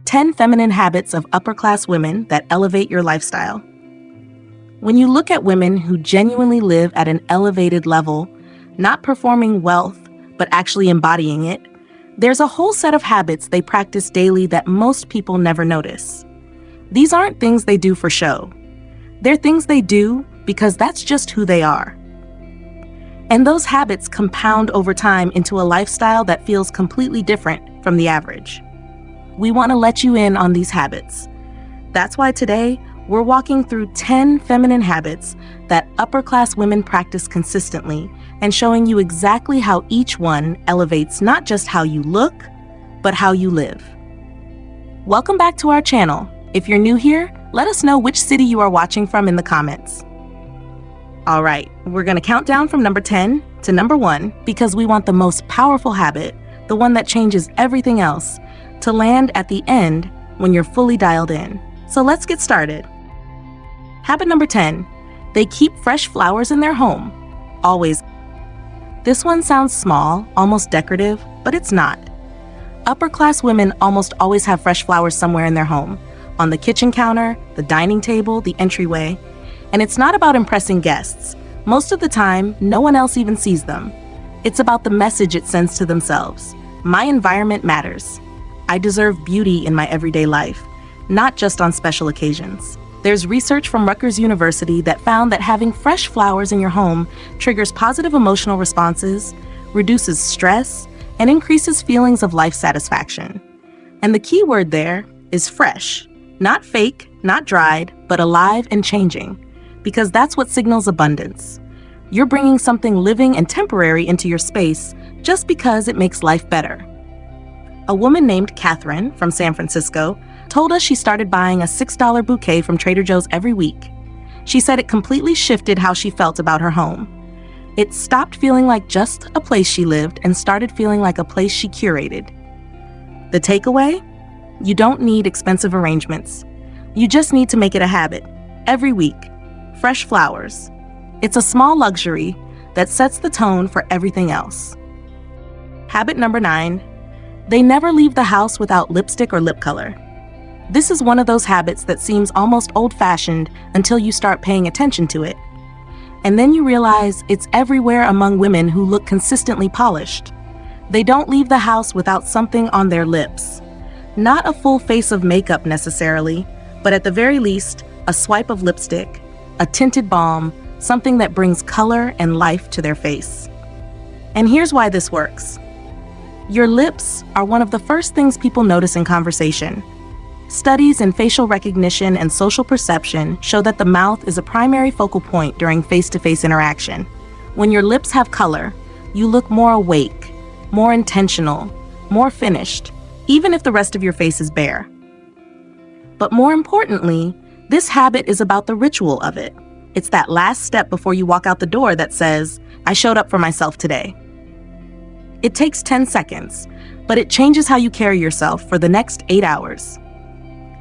10 feminine habits of upper-class women that elevate your lifestyle. When you look at women who genuinely live at an elevated level, not performing wealth, but actually embodying it, there's a whole set of habits they practice daily that most people never notice. These aren't things they do for show. They're things they do because that's just who they are. And those habits compound over time into a lifestyle that feels completely different from the average. We want to let you in on these habits. That's why today, we're walking through 10 feminine habits that upper-class women practice consistently and showing you exactly how each one elevates not just how you look, but how you live. Welcome back to our channel. If you're new here, let us know which city you are watching from in the comments. All right, we're going to count down from number 10 to number 1 because we want the most powerful habit, the one that changes everything else, to land at the end when you're fully dialed in. So let's get started. Habit number 10, they keep fresh flowers in their home, always. This one sounds small, almost decorative, but it's not. Upper-class women almost always have fresh flowers somewhere in their home, on the kitchen counter, the dining table, the entryway. And it's not about impressing guests. Most of the time, no one else even sees them. It's about the message it sends to themselves. My environment matters. I deserve beauty in my everyday life, not just on special occasions. There's research from Rutgers University that found that having fresh flowers in your home triggers positive emotional responses, reduces stress, and increases feelings of life satisfaction. And the key word there is fresh. Not fake, not dried, but alive and changing. Because that's what signals abundance. You're bringing something living and temporary into your space just because it makes life better. A woman named Catherine from San Francisco told us she started buying a $6 bouquet from Trader Joe's every week. She said it completely shifted how she felt about her home. It stopped feeling like just a place she lived and started feeling like a place she curated. The takeaway? You don't need expensive arrangements. You just need to make it a habit. Every week, fresh flowers. It's a small luxury that sets the tone for everything else. Habit number 9, they never leave the house without lipstick or lip color. This is one of those habits that seems almost old-fashioned until you start paying attention to it. And then you realize it's everywhere among women who look consistently polished. They don't leave the house without something on their lips. Not a full face of makeup necessarily, but at the very least, a swipe of lipstick, a tinted balm, something that brings color and life to their face. And here's why this works. Your lips are one of the first things people notice in conversation. Studies in facial recognition and social perception show that the mouth is a primary focal point during face-to-face interaction. When your lips have color, you look more awake, more intentional, more finished, even if the rest of your face is bare. But more importantly, this habit is about the ritual of it. It's that last step before you walk out the door that says, I showed up for myself today. It takes 10 seconds, but it changes how you carry yourself for the next 8 hours.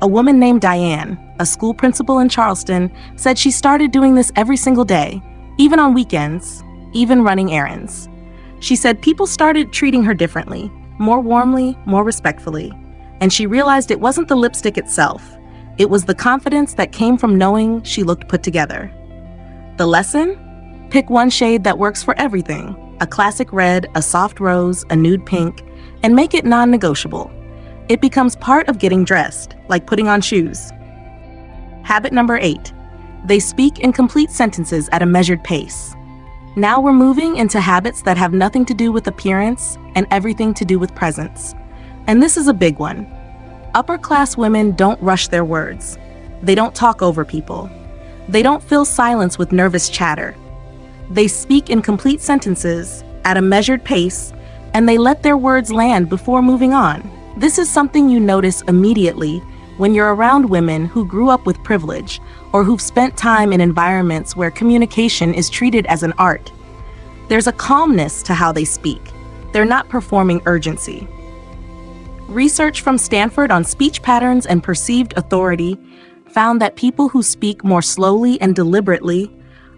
A woman named Diane, a school principal in Charleston, said she started doing this every single day, even on weekends, even running errands. She said people started treating her differently, more warmly, more respectfully. And she realized it wasn't the lipstick itself. It was the confidence that came from knowing she looked put together. The lesson? Pick one shade that works for everything. A classic red, a soft rose, a nude pink, and make it non-negotiable. It becomes part of getting dressed, like putting on shoes. Habit number 8. They speak in complete sentences at a measured pace. Now we're moving into habits that have nothing to do with appearance and everything to do with presence. And this is a big one. Upper-class women don't rush their words. They don't talk over people. They don't fill silence with nervous chatter. They speak in complete sentences at a measured pace, and they let their words land before moving on. This is something you notice immediately when you're around women who grew up with privilege or who've spent time in environments where communication is treated as an art. There's a calmness to how they speak. They're not performing urgency. Research from Stanford on speech patterns and perceived authority found that people who speak more slowly and deliberately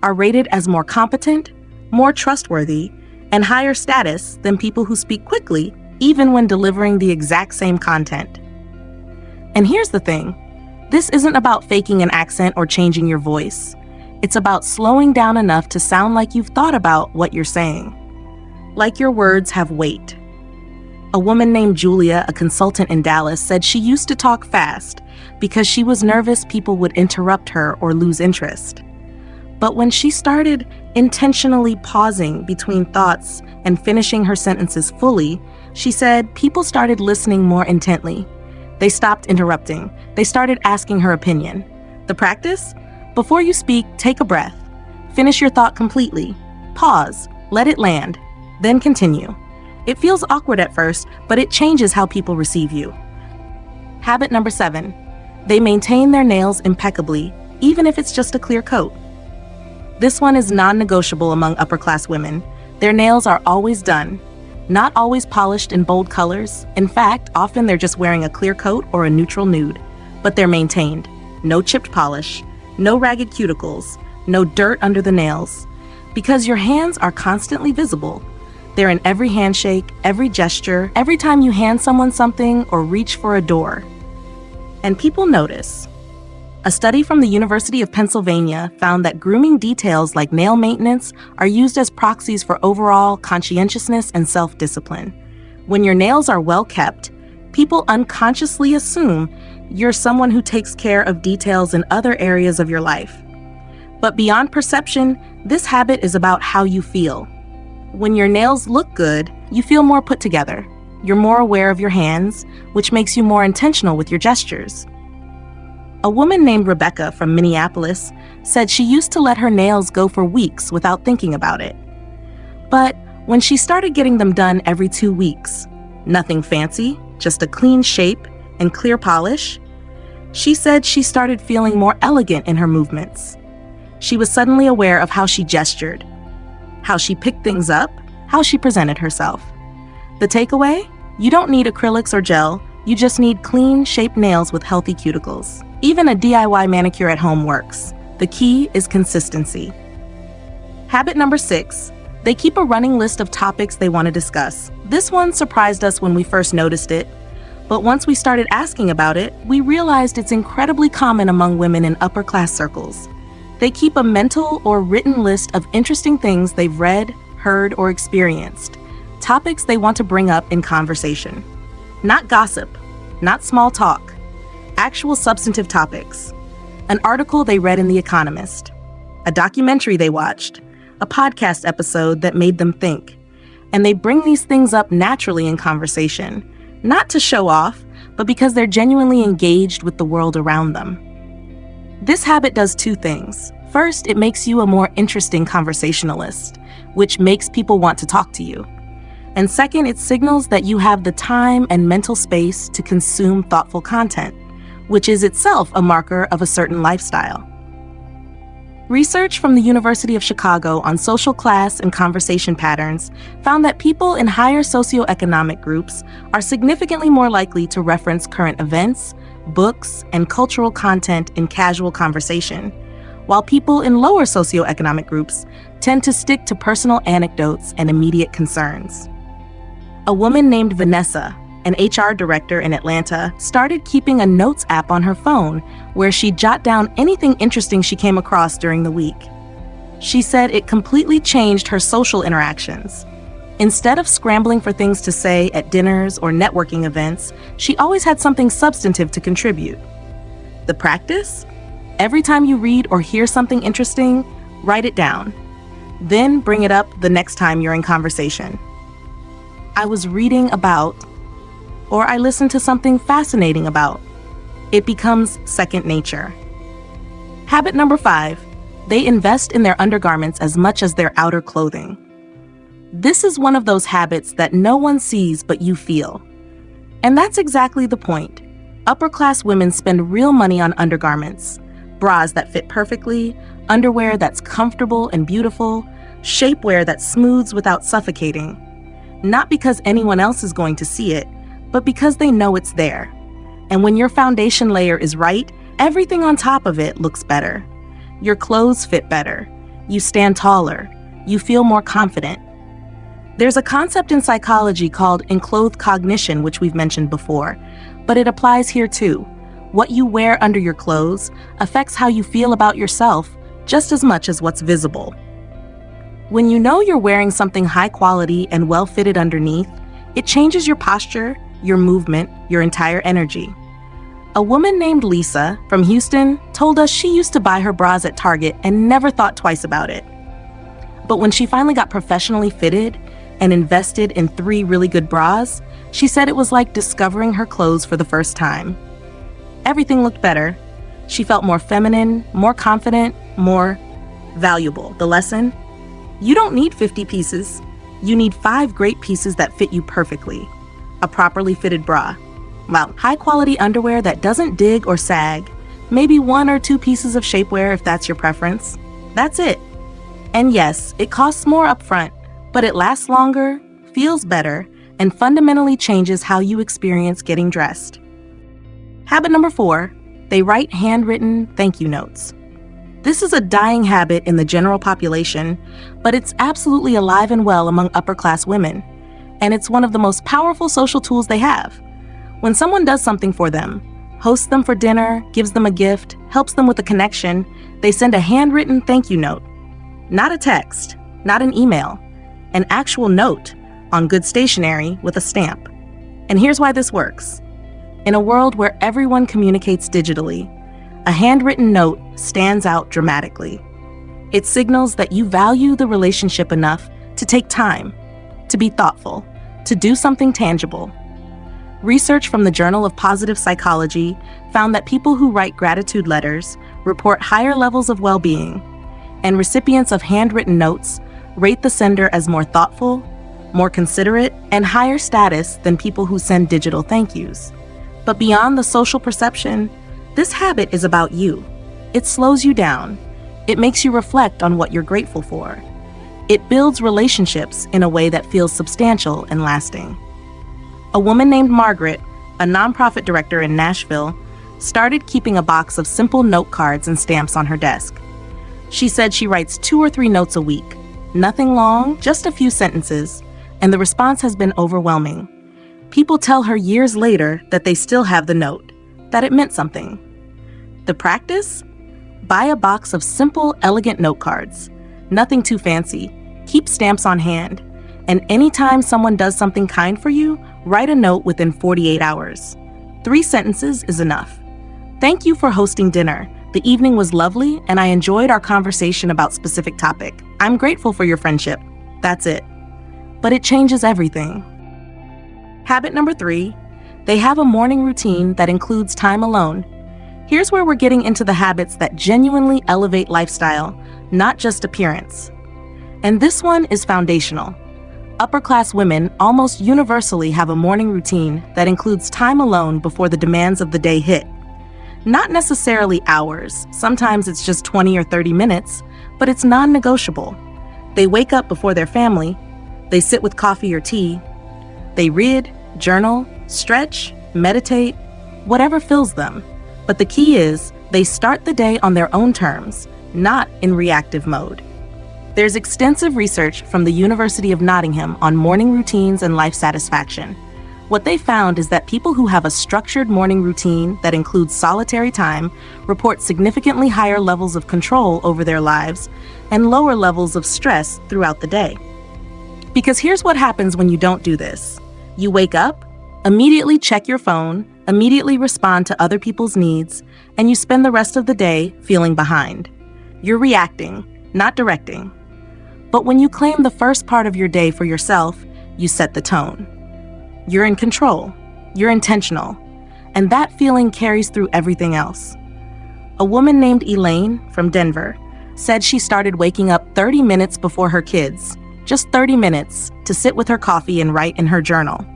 are rated as more competent, more trustworthy, and higher status than people who speak quickly, even when delivering the exact same content. And here's the thing. This isn't about faking an accent or changing your voice. It's about slowing down enough to sound like you've thought about what you're saying. Like your words have weight. A woman named Julia, a consultant in Dallas, said she used to talk fast because she was nervous people would interrupt her or lose interest. But when she started intentionally pausing between thoughts and finishing her sentences fully, she said people started listening more intently. They stopped interrupting. They started asking her opinion. The practice? Before you speak, take a breath. Finish your thought completely. Pause. Let it land. Then continue. It feels awkward at first, but it changes how people receive you. Habit number 7. They maintain their nails impeccably, even if it's just a clear coat. This one is non-negotiable among upper-class women. Their nails are always done, not always polished in bold colors. In fact, often they're just wearing a clear coat or a neutral nude, but they're maintained. No chipped polish, no ragged cuticles, no dirt under the nails. Because your hands are constantly visible. They're in every handshake, every gesture, every time you hand someone something or reach for a door. And people notice. A study from the University of Pennsylvania found that grooming details like nail maintenance are used as proxies for overall conscientiousness and self-discipline. When your nails are well kept, people unconsciously assume you're someone who takes care of details in other areas of your life. But beyond perception, this habit is about how you feel. When your nails look good, you feel more put together. You're more aware of your hands, which makes you more intentional with your gestures. A woman named Rebecca from Minneapolis said she used to let her nails go for weeks without thinking about it. But when she started getting them done every 2 weeks, nothing fancy, just a clean shape and clear polish, she said she started feeling more elegant in her movements. She was suddenly aware of how she gestured, how she picked things up, how she presented herself. The takeaway? You don't need acrylics or gel, you just need clean, shaped nails with healthy cuticles. Even a DIY manicure at home works. The key is consistency. Habit number 6. They keep a running list of topics they want to discuss. This one surprised us when we first noticed it, but once we started asking about it, we realized it's incredibly common among women in upper-class circles. They keep a mental or written list of interesting things they've read, heard, or experienced, topics they want to bring up in conversation. Not gossip, not small talk, actual substantive topics. An article they read in The Economist, a documentary they watched, a podcast episode that made them think. And they bring these things up naturally in conversation, not to show off, but because they're genuinely engaged with the world around them. This habit does 2 things. First, it makes you a more interesting conversationalist, which makes people want to talk to you. And second, it signals that you have the time and mental space to consume thoughtful content, which is itself a marker of a certain lifestyle. Research from the University of Chicago on social class and conversation patterns found that people in higher socioeconomic groups are significantly more likely to reference current events, books, and cultural content in casual conversation, while people in lower socioeconomic groups tend to stick to personal anecdotes and immediate concerns. A woman named Vanessa, an HR director in Atlanta, started keeping a notes app on her phone where she'd jot down anything interesting she came across during the week. She said it completely changed her social interactions. Instead of scrambling for things to say at dinners or networking events, she always had something substantive to contribute. The practice? Every time you read or hear something interesting, write it down. Then bring it up the next time you're in conversation. I was reading about, or I listened to something fascinating about. It becomes second nature. Habit number 5, they invest in their undergarments as much as their outer clothing. This is one of those habits that no one sees but you feel. And that's exactly the point. Upper-class women spend real money on undergarments, bras that fit perfectly, underwear that's comfortable and beautiful, shapewear that smooths without suffocating. Not because anyone else is going to see it, but because they know it's there. And when your foundation layer is right, everything on top of it looks better. Your clothes fit better. You stand taller. You feel more confident. There's a concept in psychology called enclothed cognition, which we've mentioned before, but it applies here too. What you wear under your clothes affects how you feel about yourself just as much as what's visible. When you know you're wearing something high quality and well fitted underneath, it changes your posture, your movement, your entire energy. A woman named Lisa from Houston told us she used to buy her bras at Target and never thought twice about it. But when she finally got professionally fitted and invested in 3 really good bras, she said it was like discovering her clothes for the first time. Everything looked better. She felt more feminine, more confident, more valuable. The lesson? You don't need 50 pieces. You need 5 great pieces that fit you perfectly. A properly fitted bra. Well, high-quality underwear that doesn't dig or sag. Maybe 1 or 2 pieces of shapewear if that's your preference. That's it. And yes, it costs more upfront, but it lasts longer, feels better, and fundamentally changes how you experience getting dressed. Habit number 4, they write handwritten thank you notes. This is a dying habit in the general population, but it's absolutely alive and well among upper-class women, and it's one of the most powerful social tools they have. When someone does something for them, hosts them for dinner, gives them a gift, helps them with a connection, they send a handwritten thank you note. Not a text, not an email, an actual note on good stationery with a stamp. And here's why this works. In a world where everyone communicates digitally, a handwritten note stands out dramatically. It signals that you value the relationship enough to take time, to be thoughtful, to do something tangible. Research from the Journal of Positive Psychology found that people who write gratitude letters report higher levels of well-being, and recipients of handwritten notes rate the sender as more thoughtful, more considerate, and higher status than people who send digital thank yous. But beyond the social perception, this habit is about you. It slows you down. It makes you reflect on what you're grateful for. It builds relationships in a way that feels substantial and lasting. A woman named Margaret, a nonprofit director in Nashville, started keeping a box of simple note cards and stamps on her desk. She said she writes 2 or 3 notes a week. Nothing long, just a few sentences, and the response has been overwhelming. People tell her years later that they still have the note, that it meant something. The practice? Buy a box of simple, elegant note cards. Nothing too fancy. Keep stamps on hand. And anytime someone does something kind for you, write a note within 48 hours. 3 sentences is enough. Thank you for hosting dinner. The evening was lovely, and I enjoyed our conversation about specific topic. I'm grateful for your friendship. That's it. But it changes everything. Habit number 3, they have a morning routine that includes time alone. Here's where we're getting into the habits that genuinely elevate lifestyle, not just appearance. And this one is foundational. Upper-class women almost universally have a morning routine that includes time alone before the demands of the day hit. Not necessarily hours, sometimes it's just 20 or 30 minutes, but it's non-negotiable. They wake up before their family, they sit with coffee or tea, they read, journal, stretch, meditate, whatever fills them. But the key is, they start the day on their own terms, not in reactive mode. There's extensive research from the University of Nottingham on morning routines and life satisfaction. What they found is that people who have a structured morning routine that includes solitary time report significantly higher levels of control over their lives and lower levels of stress throughout the day. Because here's what happens when you don't do this. You wake up, immediately check your phone, immediately respond to other people's needs, and you spend the rest of the day feeling behind. You're reacting, not directing. But when you claim the first part of your day for yourself, you set the tone. You're in control, you're intentional, and that feeling carries through everything else. A woman named Elaine from Denver said she started waking up 30 minutes before her kids, just 30 minutes, to sit with her coffee and write in her journal.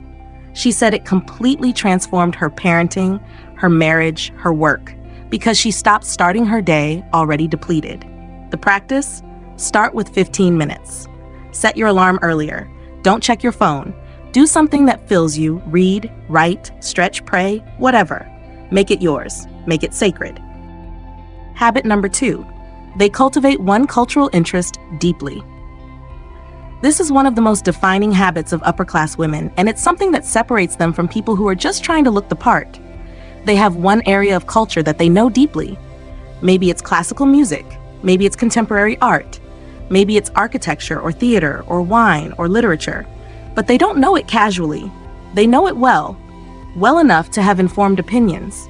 She said it completely transformed her parenting, her marriage, her work, because she stopped starting her day already depleted. The practice? Start with 15 minutes. Set your alarm earlier. Don't check your phone. Do something that fills you. Read, write, stretch, pray, whatever. Make it yours. Make it sacred. Habit number 2. They cultivate one cultural interest deeply. This is one of the most defining habits of upper-class women, and it's something that separates them from people who are just trying to look the part. They have one area of culture that they know deeply. Maybe it's classical music, maybe it's contemporary art, maybe it's architecture or theater or wine or literature, but they don't know it casually. They know it well enough to have informed opinions,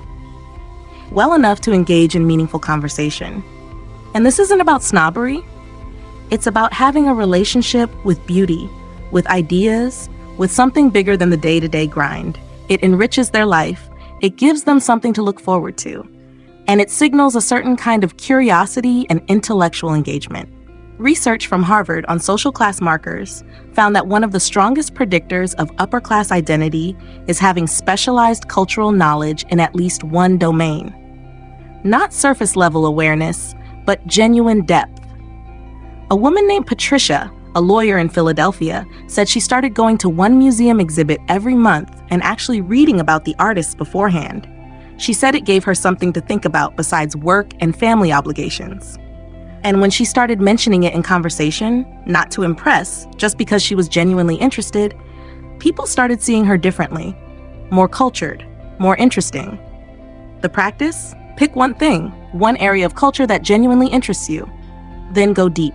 well enough to engage in meaningful conversation. And this isn't about snobbery. It's about having a relationship with beauty, with ideas, with something bigger than the day-to-day grind. It enriches their life, it gives them something to look forward to, and it signals a certain kind of curiosity and intellectual engagement. Research from Harvard on social class markers found that one of the strongest predictors of upper class identity is having specialized cultural knowledge in at least one domain. Not surface level awareness, but genuine depth. A woman named Patricia, a lawyer in Philadelphia, said she started going to one museum exhibit every month and actually reading about the artists beforehand. She said it gave her something to think about besides work and family obligations. And when she started mentioning it in conversation, not to impress, just because she was genuinely interested, people started seeing her differently, more cultured, more interesting. The practice? Pick one thing, one area of culture that genuinely interests you. Then go deep.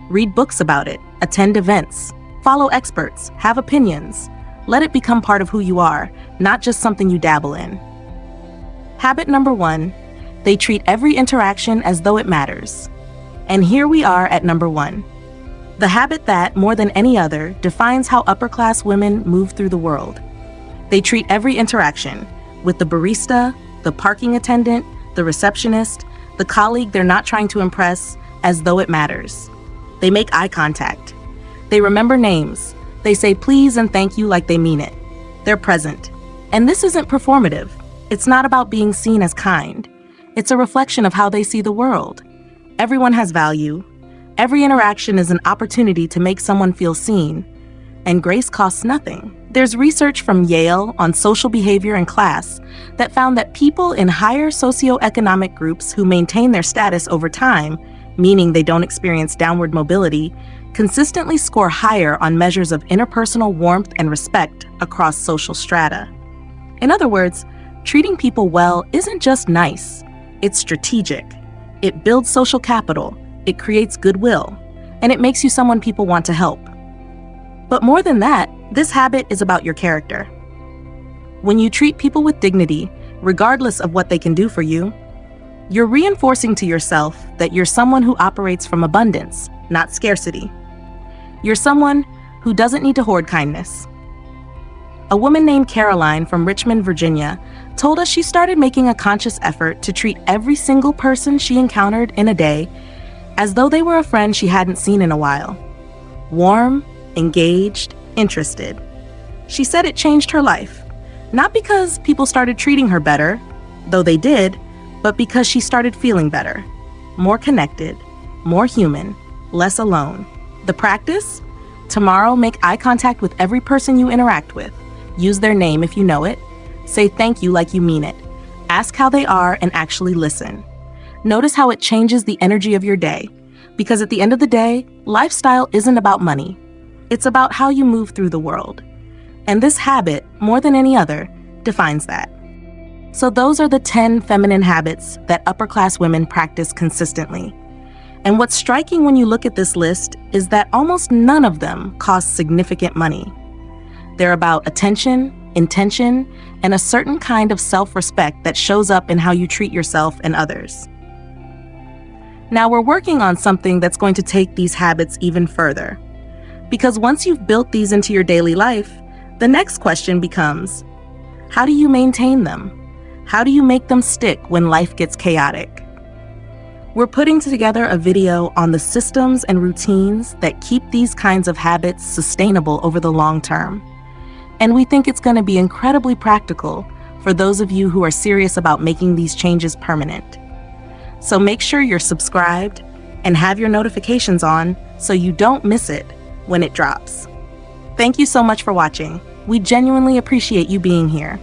Read books about it, attend events, follow experts, have opinions. Let it become part of who you are, not just something you dabble in. Habit number 1, they treat every interaction as though it matters. And here we are at number 1. The habit that, more than any other, defines how upper-class women move through the world. They treat every interaction, with the barista, the parking attendant, the receptionist, the colleague they're not trying to impress, as though it matters. They make eye contact. They remember names. They say please and thank you like they mean it. They're present. And this isn't performative. It's not about being seen as kind. It's a reflection of how they see the world. Everyone has value. Every interaction is an opportunity to make someone feel seen. And grace costs nothing. There's research from Yale on social behavior and class that found that people in higher socioeconomic groups who maintain their status over time, meaning they don't experience downward mobility, consistently score higher on measures of interpersonal warmth and respect across social strata. In other words, treating people well isn't just nice, it's strategic. It builds social capital, it creates goodwill, and it makes you someone people want to help. But more than that, this habit is about your character. When you treat people with dignity, regardless of what they can do for you, you're reinforcing to yourself that you're someone who operates from abundance, not scarcity. You're someone who doesn't need to hoard kindness. A woman named Caroline from Richmond, Virginia, told us she started making a conscious effort to treat every single person she encountered in a day as though they were a friend she hadn't seen in a while. Warm, engaged, interested. She said it changed her life, not because people started treating her better, though they did, but because she started feeling better, more connected, more human, less alone. The practice? Tomorrow, make eye contact with every person you interact with. Use their name if you know it. Say thank you like you mean it. Ask how they are and actually listen. Notice how it changes the energy of your day, because at the end of the day, lifestyle isn't about money. It's about how you move through the world. And this habit, more than any other, defines that. So those are the 10 feminine habits that upper-class women practice consistently. And what's striking when you look at this list is that almost none of them cost significant money. They're about attention, intention, and a certain kind of self-respect that shows up in how you treat yourself and others. Now we're working on something that's going to take these habits even further. Because once you've built these into your daily life, the next question becomes, how do you maintain them? How do you make them stick when life gets chaotic? We're putting together a video on the systems and routines that keep these kinds of habits sustainable over the long term. And we think it's going to be incredibly practical for those of you who are serious about making these changes permanent. So make sure you're subscribed and have your notifications on so you don't miss it when it drops. Thank you so much for watching. We genuinely appreciate you being here.